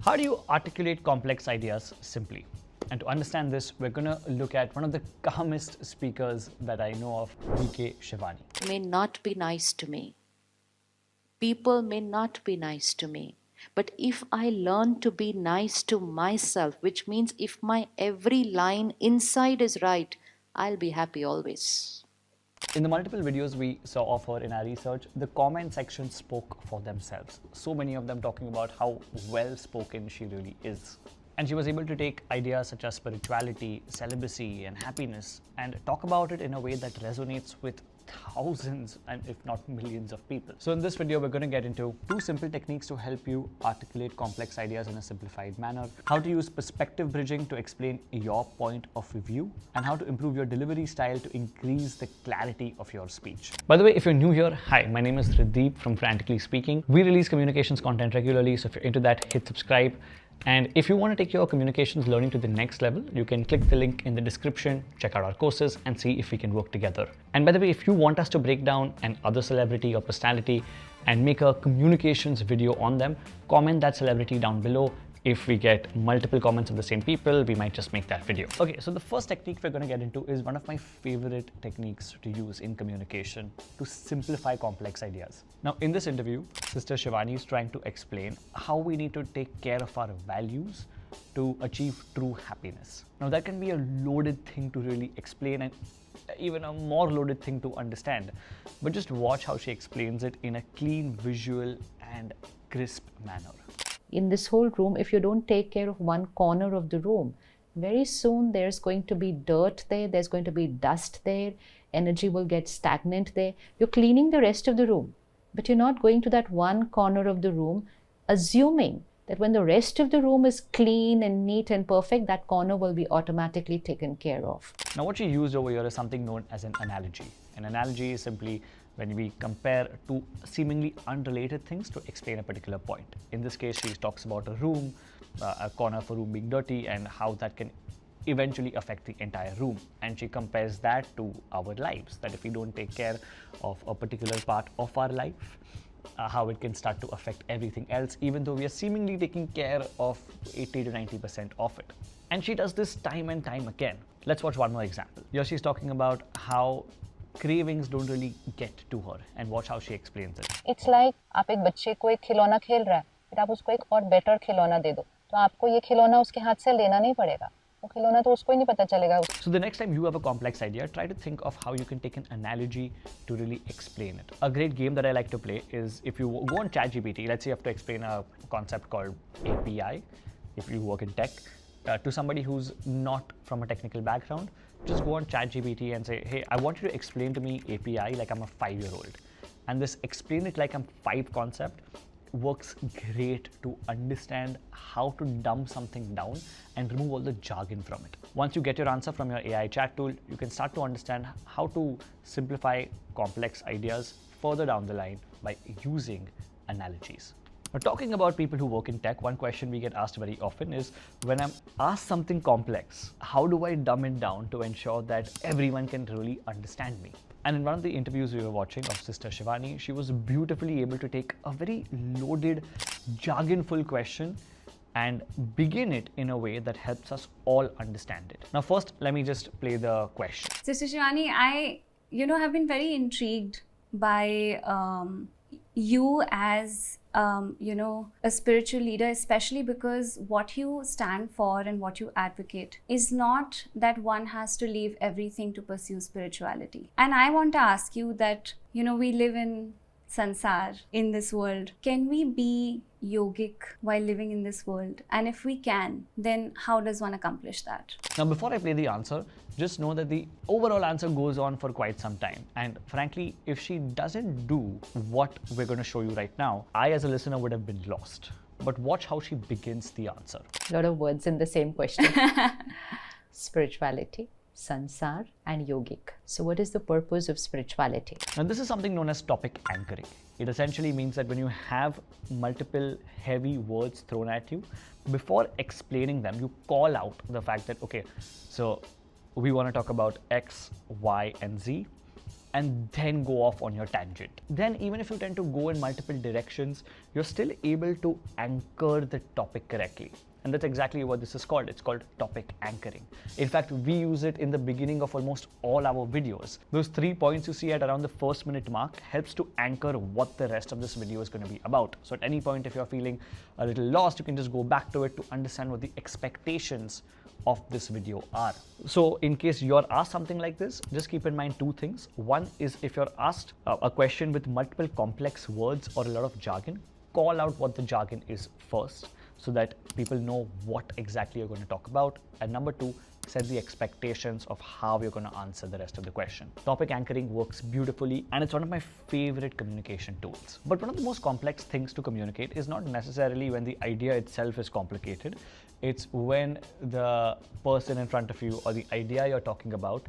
How do you articulate complex ideas simply? And to understand this, we're going to look at one of the calmest speakers that I know of, VK Shivani. May not be nice to me. People may not be nice to me. But if I learn to be nice to myself, which means if my every line inside is right, I'll be happy always. In the multiple videos we saw of her in our research, the comment section spoke for themselves. So many of them talking about how well spoken she really is. And she was able to take ideas such as spirituality, celibacy, and happiness and talk about it in a way that resonates with thousands and if not millions of people. So in this video, we're going to get into 2 simple techniques to help you articulate complex ideas in a simplified manner, how to use perspective bridging to explain your point of view, and how to improve your delivery style to increase the clarity of your speech. By the way, if you're new here, hi, my name is Hrideep from Frantically Speaking. We release communications content regularly, so if you're into that, hit subscribe. And if you want to take your communications learning to the next level, you can click the link in the description, check out our courses, and see if we can work together. And by the way, if you want us to break down an other celebrity or personality and make a communications video on them, comment that celebrity down below. If we get multiple comments of the same people, we might just make that video. Okay, so the first technique we're going to get into is one of my favorite techniques to use in communication to simplify complex ideas. Now, in this interview, Sister Shivani is trying to explain how we need to take care of our values to achieve true happiness. Now, that can be a loaded thing to really explain and even a more loaded thing to understand. But just watch how she explains it in a clean, visual, and crisp manner. In this whole room, if you don't take care of one corner of the room, very soon there's going to be dirt there, there's going to be dust there, energy will get stagnant there. You're cleaning the rest of the room, but you're not going to that one corner of the room, assuming that when the rest of the room is clean and neat and perfect, that corner will be automatically taken care of. Now, what she used over here is something known as an analogy. An analogy is simply when we compare two seemingly unrelated things to explain a particular point. In this case, she talks about a room, a corner of a room being dirty, and how that can eventually affect the entire room. And she compares that to our lives, that if we don't take care of a particular part of our life, how it can start to affect everything else, even though we are seemingly taking care of 80 to 90% of it. And she does this time and time again. Let's watch one more example. Here she's talking about how cravings don't really get to her, and watch how she explains it. It's like आप एक बच्चे को एक खिलौना खेल रहा है, फिर आप उसको एक और बेटर खिलौना दे दो, तो आपको ये खिलौना उसके हाथ से लेना नहीं पड़ेगा, वो खिलौना तो उसको ही नहीं पता चलेगा. So the next time you have a complex idea, try to think of how you can take an analogy to really explain it. A great game that I like to play is if you go on ChatGPT, let's say you have to explain a concept called API, if you work in tech, to somebody who's not from a technical background, just go on ChatGPT and say, hey, I want you to explain to me API like I'm a 5-year-old. And this explain it like I'm 5 concept works great to understand how to dumb something down and remove all the jargon from it. Once you get your answer from your AI chat tool, you can start to understand how to simplify complex ideas further down the line by using analogies. Now, talking about people who work in tech, one question we get asked very often is, when I'm asked something complex, how do I dumb it down to ensure that everyone can really understand me? And in one of the interviews we were watching of Sister Shivani, she was beautifully able to take a very loaded, jargon-full question and begin it in a way that helps us all understand it. Now, first, let me just play the question. Sister Shivani, I have been very intrigued by you as a spiritual leader, especially because what you stand for and what you advocate is not that one has to leave everything to pursue spirituality. And I want to ask you that, we live in sansar, in this world. Can we be yogic while living in this world? And if we can, then how does one accomplish that? Now, before I play the answer, just know that the overall answer goes on for quite some time. And frankly, if she doesn't do what we're going to show you right now, I as a listener would have been lost. But watch how she begins the answer. A lot of words in the same question. Spirituality, sansar, and yogic. So what is the purpose of spirituality? Now, this is something known as topic anchoring. It essentially means that when you have multiple heavy words thrown at you, before explaining them, you call out the fact that, okay, so we want to talk about X, Y, and Z. and then go off on your tangent. Then even if you tend to go in multiple directions, you're still able to anchor the topic correctly. And that's exactly what this is called. It's called topic anchoring. In fact, we use it in the beginning of almost all our videos. Those 3 points you see at around the first minute mark helps to anchor what the rest of this video is going to be about. So at any point, if you're feeling a little lost, you can just go back to it to understand what the expectations of this video are. So in case you're asked something like this, just keep in mind 2 things. One is if you're asked a question with multiple complex words or a lot of jargon, call out what the jargon is first, so that people know what exactly you're going to talk about. And number 2, set the expectations of how you're going to answer the rest of the question. Topic anchoring works beautifully, and it's one of my favorite communication tools. But one of the most complex things to communicate is not necessarily when the idea itself is complicated. It's when the person in front of you or the idea you're talking about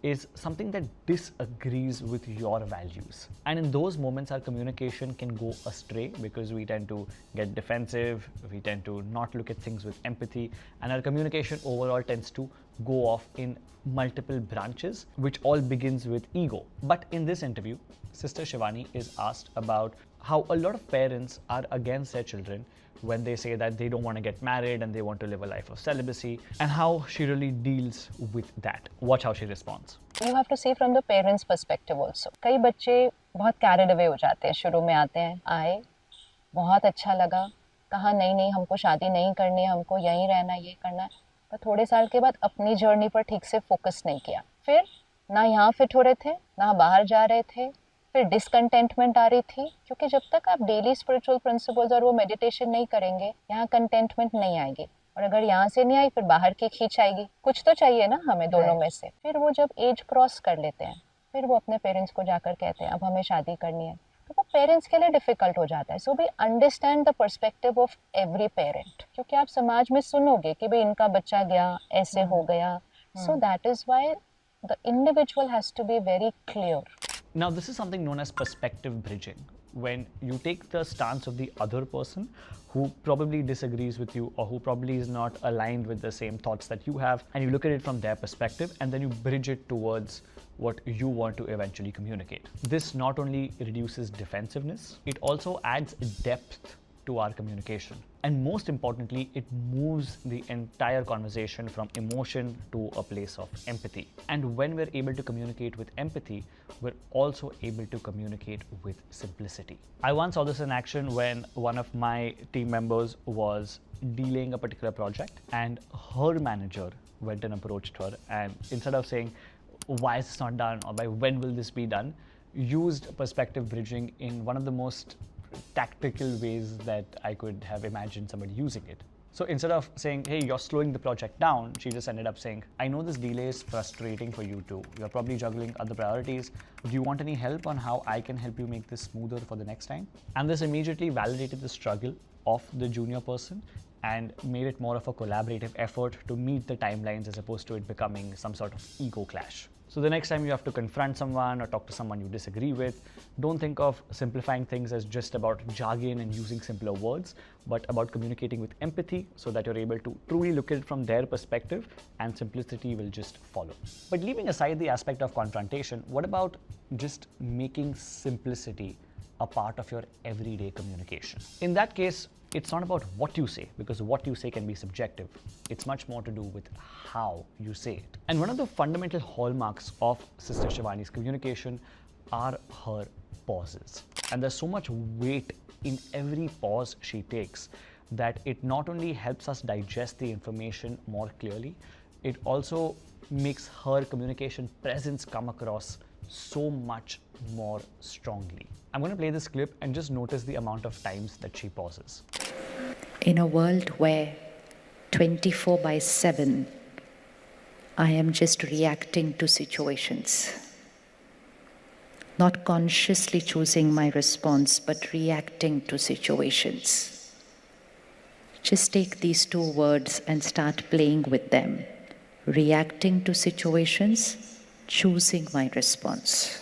is something that disagrees with your values. And in those moments, our communication can go astray because we tend to get defensive, we tend to not look at things with empathy, and our communication overall tends to go off in multiple branches, which all begins with ego. But in this interview, Sister Shivani is asked about how a lot of parents are against their children when they say that they don't want to get married and they want to live a life of celibacy, and how she really deals with that. Watch how she responds. You have to see from the parents' perspective also. कई बच्चे बहुत carried away हो जाते हैं. शुरू में आते हैं, आए, बहुत अच्छा लगा, कहा नहीं हमको शादी नहीं करनी है, हमको यहीं रहना, ये करना है. पर थोड़े साल के बाद अपनी जर्नी पर ठीक से फोकस नहीं किया. फिर ना यहाँ फिट हो रहे थे, ना बाहर जा रहे थे. फिर डिसकंटेंटमेंट आ रही थी, क्योंकि जब तक आप डेली स्पिरिचुअल प्रिंसिपल्स और वो मेडिटेशन नहीं करेंगे, यहाँ कंटेंटमेंट नहीं आएगी. और अगर यहाँ से नहीं आई, फिर बाहर की खींच आएगी. कुछ तो चाहिए ना हमें दोनों में से. फिर वो जब एज क्रॉस कर लेते हैं, फिर वो अपने पेरेंट्स को जाकर कहते हैं अब हमें शादी करनी है, तो वो पेरेंट्स के लिए डिफिकल्ट हो जाता है. So we understand the perspective of every parent, क्योंकि आप समाज में सुनोगे कि भाई इनका बच्चा गया, ऐसे हो गया. So that is why the individual has to be very clear. Now, this is something known as perspective bridging, when you take the stance of the other person who probably disagrees with you or who probably is not aligned with the same thoughts that you have, and you look at it from their perspective and then you bridge it towards what you want to eventually communicate. This not only reduces defensiveness, it also adds depth to our communication. And most importantly, it moves the entire conversation from emotion to a place of empathy. And when we're able to communicate with empathy, we're also able to communicate with simplicity. I once saw this in action when one of my team members was delaying a particular project, and her manager went and approached her, and instead of saying, why is this not done, or by when will this be done, used perspective bridging in one of the most tactical ways that I could have imagined somebody using it. So instead of saying, hey, you're slowing the project down, she just ended up saying, I know this delay is frustrating for you too. You're probably juggling other priorities. Do you want any help on how I can help you make this smoother for the next time? And this immediately validated the struggle of the junior person and made it more of a collaborative effort to meet the timelines as opposed to it becoming some sort of ego clash. So the next time you have to confront someone or talk to someone you disagree with, don't think of simplifying things as just about jargon and using simpler words, but about communicating with empathy so that you're able to truly look at it from their perspective, and simplicity will just follow. But leaving aside the aspect of confrontation, what about just making simplicity a part of your everyday communication? In that case, it's not about what you say, because what you say can be subjective. It's much more to do with how you say it. And one of the fundamental hallmarks of Sister Shivani's communication are her pauses. And there's so much weight in every pause she takes that it not only helps us digest the information more clearly, it also makes her communication presence come across so much more strongly. I'm going to play this clip and just notice the amount of times that she pauses. In a world where 24/7 I am just reacting to situations, not consciously choosing my response, but reacting to situations. Just take these two words and start playing with them. Reacting to situations, choosing my response.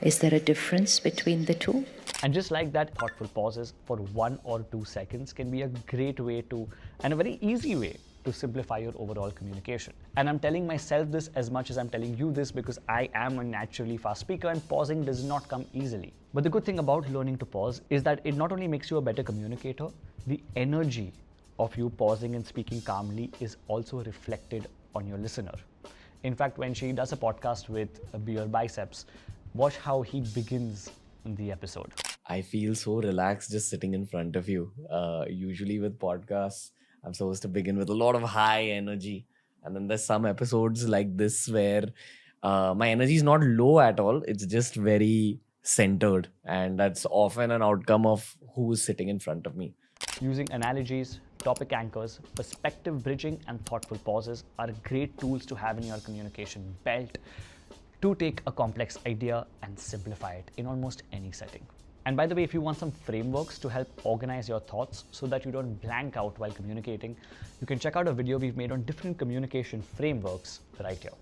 Is there a difference between the two? And just like that, thoughtful pauses for 1 or 2 seconds can be a great way to, and a very easy way, to simplify your overall communication. And I'm telling myself this as much as I'm telling you this because I am a naturally fast speaker and pausing does not come easily. But the good thing about learning to pause is that it not only makes you a better communicator, the energy of you pausing and speaking calmly is also reflected on your listener. In fact, when she does a podcast with Beer Biceps, watch how he begins the episode. I feel so relaxed just sitting in front of you. Usually with podcasts, I'm supposed to begin with a lot of high energy. And then there's some episodes like this where my energy is not low at all. It's just very centered. And that's often an outcome of who's sitting in front of me. Using analogies, topic anchors, perspective bridging, and thoughtful pauses are great tools to have in your communication belt to take a complex idea and simplify it in almost any setting. And by the way, if you want some frameworks to help organize your thoughts so that you don't blank out while communicating, you can check out a video we've made on different communication frameworks right here.